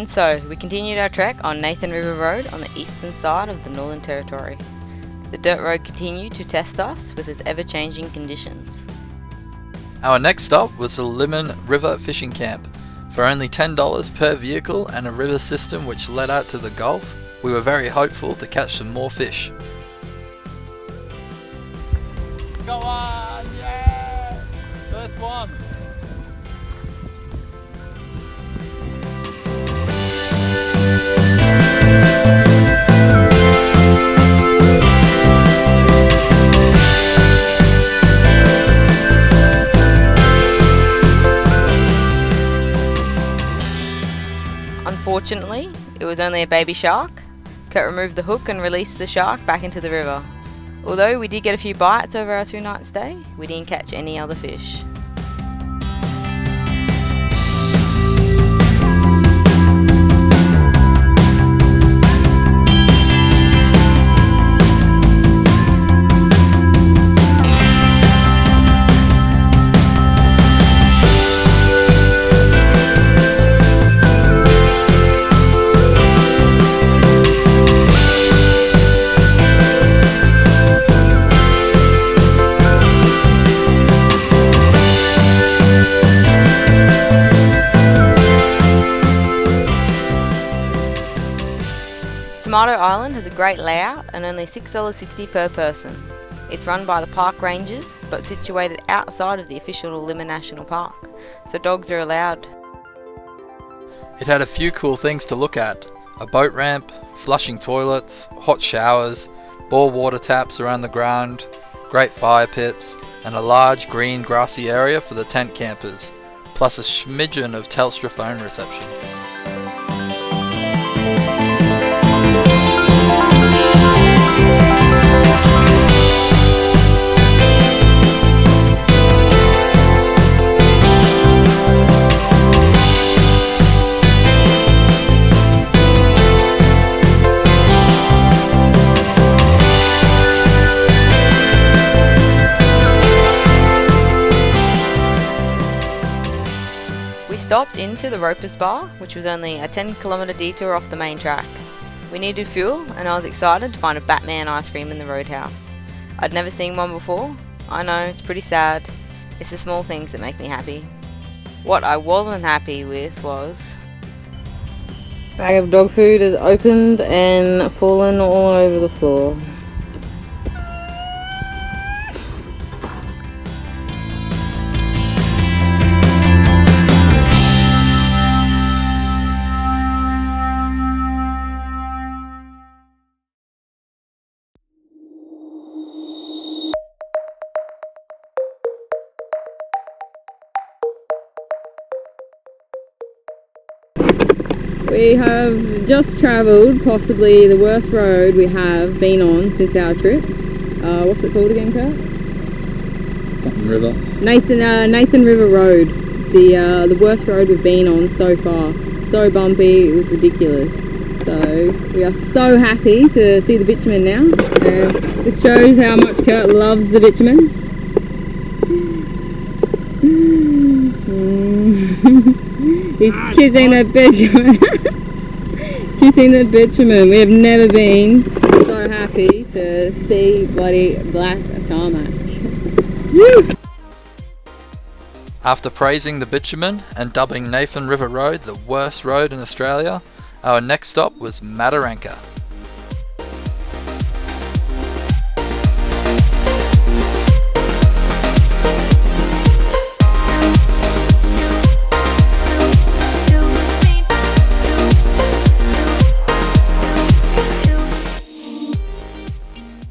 And so, we continued our trek on Nathan River Road on the eastern side of the Northern Territory. The dirt road continued to test us with its ever-changing conditions. Our next stop was the Larimar River Fishing Camp. For only $10 per vehicle and a river system which led out to the Gulf, we were very hopeful to catch some more fish. Go on, yeah! First one! Unfortunately, it was only a baby shark. Kurt removed the hook and released the shark back into the river. Although we did get a few bites over our 2-night stay, we didn't catch any other fish. Tomahto Island has a great layout and only $6.60 per person. It's run by the park rangers, but situated outside of the official Larimar National Park, so dogs are allowed. It had a few cool things to look at: a boat ramp, flushing toilets, hot showers, bore water taps around the ground, great fire pits, and a large green grassy area for the tent campers, plus a smidgen of Telstra phone reception. We stopped into the Ropers Bar, which was only a 10-kilometre detour off the main track. We needed fuel, and I was excited to find a Batman ice cream in the Roadhouse. I'd never seen one before. I know, it's pretty sad. It's the small things that make me happy. What I wasn't happy with was... bag of dog food has opened and fallen all over the floor. We have just travelled possibly the worst road we have been on since our trip. What's it called again, Kurt? Something River. Nathan River Road. The worst road we've been on so far. So bumpy, it was ridiculous. So we are so happy to see the bitumen now. This shows how much Kurt loves the bitumen. He's kissing the bitumen. Kissing the bitumen. We have never been so happy to see bloody black tarmac. After praising the bitumen and dubbing Nathan River Road the worst road in Australia, our next stop was Mataranka.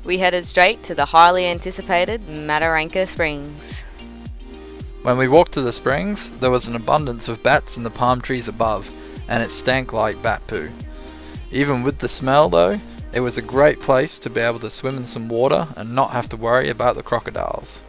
We headed straight to the highly anticipated Mataranka Springs. When we walked to the springs, there was an abundance of bats in the palm trees above, and it stank like bat poo. Even with the smell though, it was a great place to be able to swim in some water and not have to worry about the crocodiles.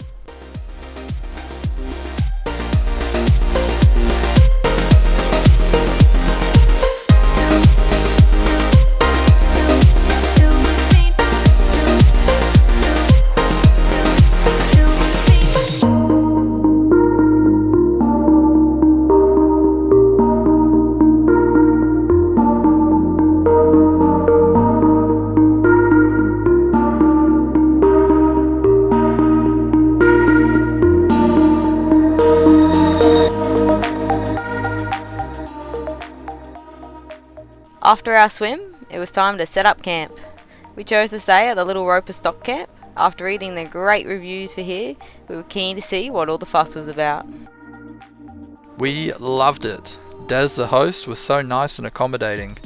After our swim, it was time to set up camp. We chose to stay at the Little Roper Stock Camp. After reading the great reviews for here, we were keen to see what all the fuss was about. We loved it. Des, the host, was so nice and accommodating.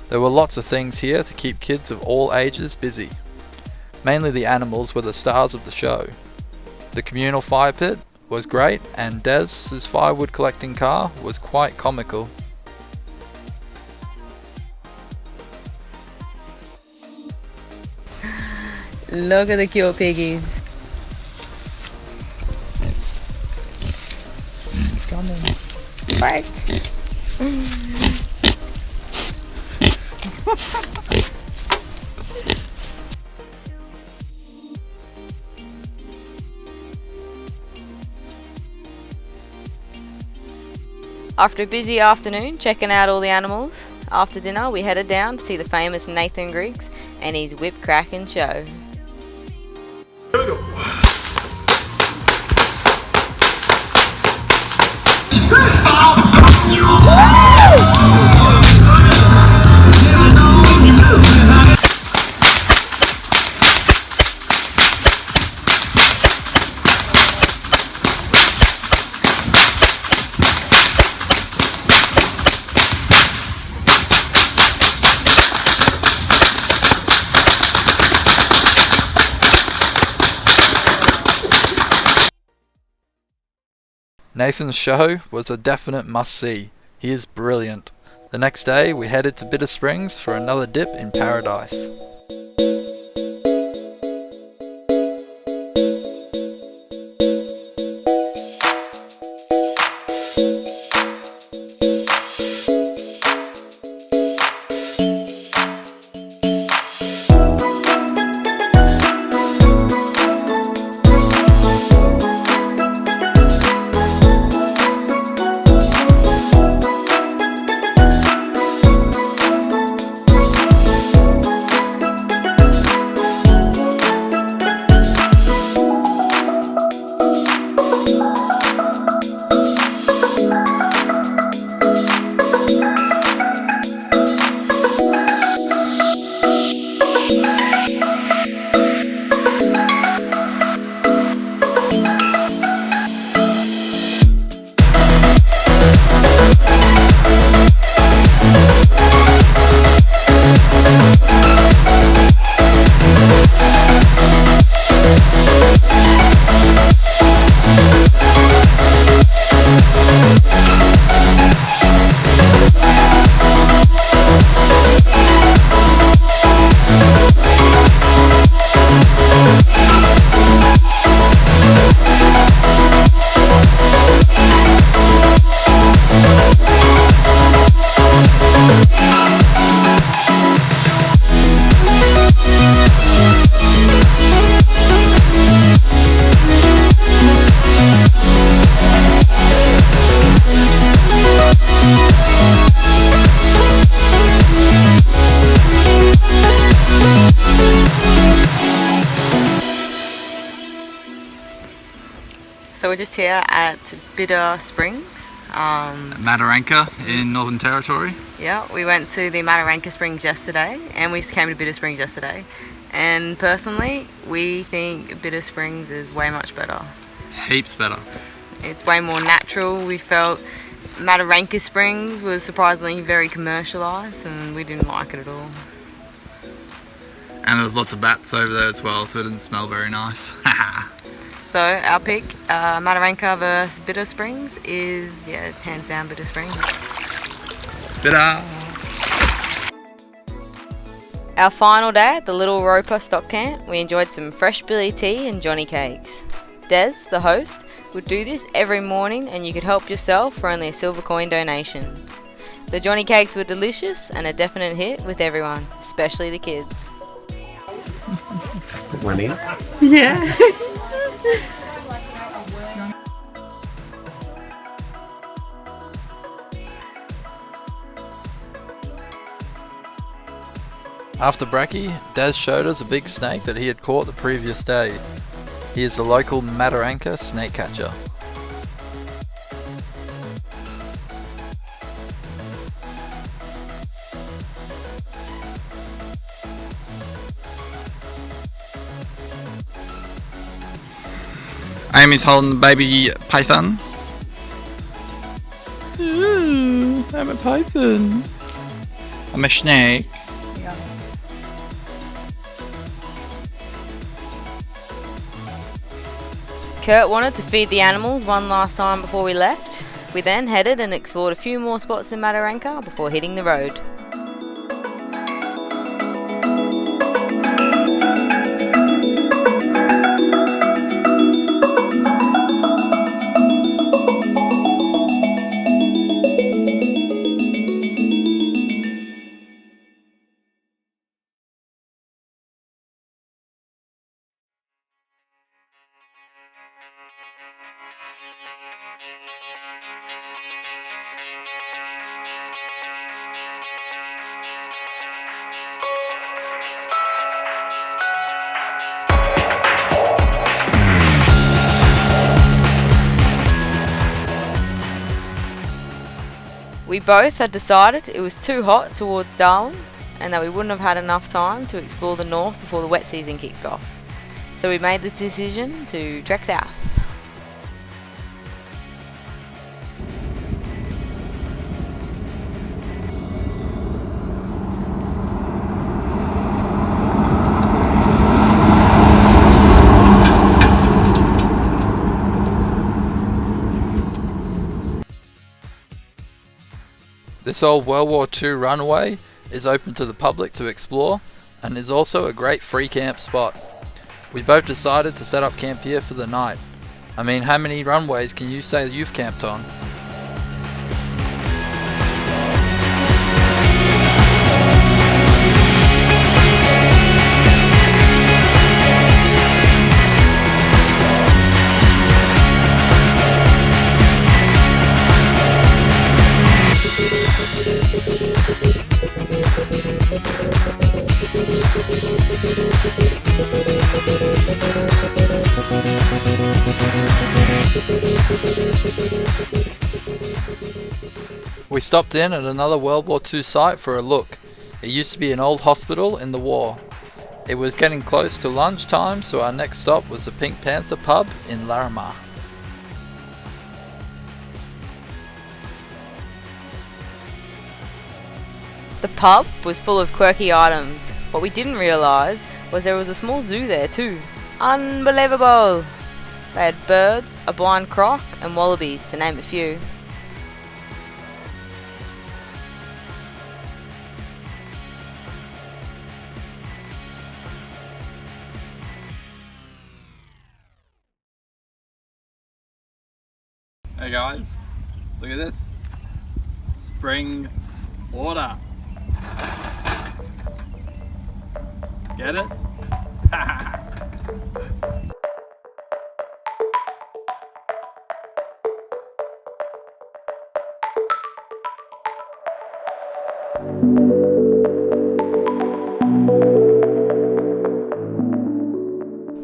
There were lots of things here to keep kids of all ages busy. Mainly the animals were the stars of the show. The communal fire pit was great, and Des's firewood collecting car was quite comical. Look at the cute piggies. It's coming. Break. After a busy afternoon checking out all the animals, after dinner we headed down to see the famous Nathan Griggs and his whip cracking show. Here we go. Nathan's show was a definite must-see. He is brilliant. The next day we headed to Bitter Springs for another dip in paradise. So we're just here at Bitter Springs. Mataranka in Northern Territory. Yeah, we went to the Mataranka Springs yesterday and we came to Bitter Springs yesterday. And personally, we think Bitter Springs is way much better. Heaps better. It's way more natural. We felt Mataranka Springs was surprisingly very commercialised and we didn't like it at all. And there was lots of bats over there as well, so it didn't smell very nice. So our pick, Mataranka versus Bitter Springs, is, yeah, hands down Bitter Springs. Bitter! Our final day at the Little Roper Stock Camp, we enjoyed some fresh billy tea and Johnny cakes. Des, the host, would do this every morning and you could help yourself for only a silver coin donation. The Johnny cakes were delicious and a definite hit with everyone, especially the kids. Just put one in. Yeah. After brekkie, Des showed us a big snake that he had caught the previous day. He is the local Mataranka snake catcher. Amy's holding the baby python. Ooh, I'm a python. I'm a snake. Kurt wanted to feed the animals one last time before we left. We then headed and explored a few more spots in Mataranka before hitting the road. We both had decided it was too hot towards Darwin and that we wouldn't have had enough time to explore the north before the wet season kicked off. So we made the decision to trek south. This old World War II runway is open to the public to explore and is also a great free camp spot. We both decided to set up camp here for the night. I mean, how many runways can you say you've camped on? We stopped in at another World War II site for a look. It used to be an old hospital in the war. It was getting close to lunchtime, so our next stop was the Panther Pub in Larimar. The pub was full of quirky items. What we didn't realise was there was a small zoo there too. Unbelievable! They had birds, a blind croc and wallabies, to name a few. Hey guys, look at this. Spring water. Get it?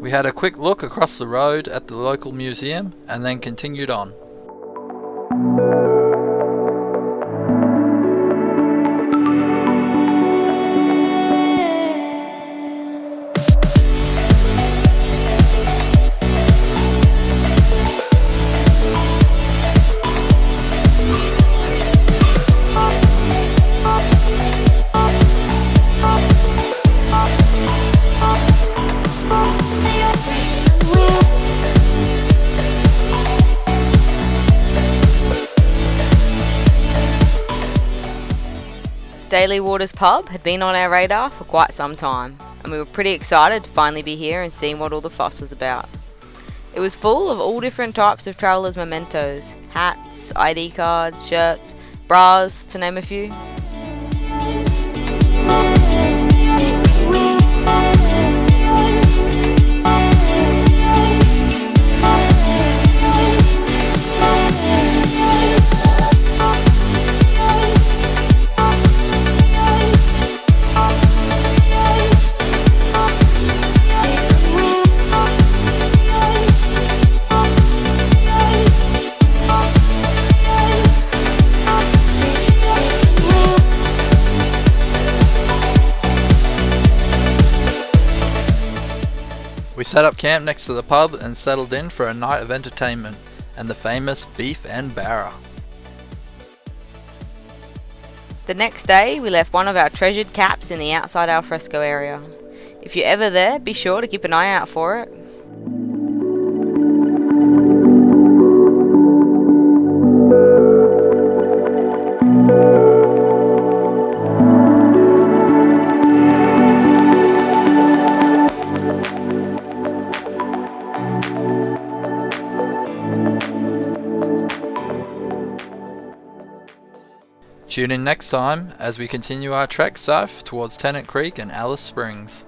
We had a quick look across the road at the local museum and then continued on. Daly Waters Pub had been on our radar for quite some time, and we were pretty excited to finally be here and seeing what all the fuss was about. It was full of all different types of travellers' mementos, hats, ID cards, shirts, bras, to name a few. set up camp next to the pub and settled in for a night of entertainment and the famous beef and barra. The next day, we left one of our treasured caps in the outside alfresco area. If you're ever there, be sure to keep an eye out for it. Tune in next time as we continue our trek south towards Tennant Creek and Alice Springs.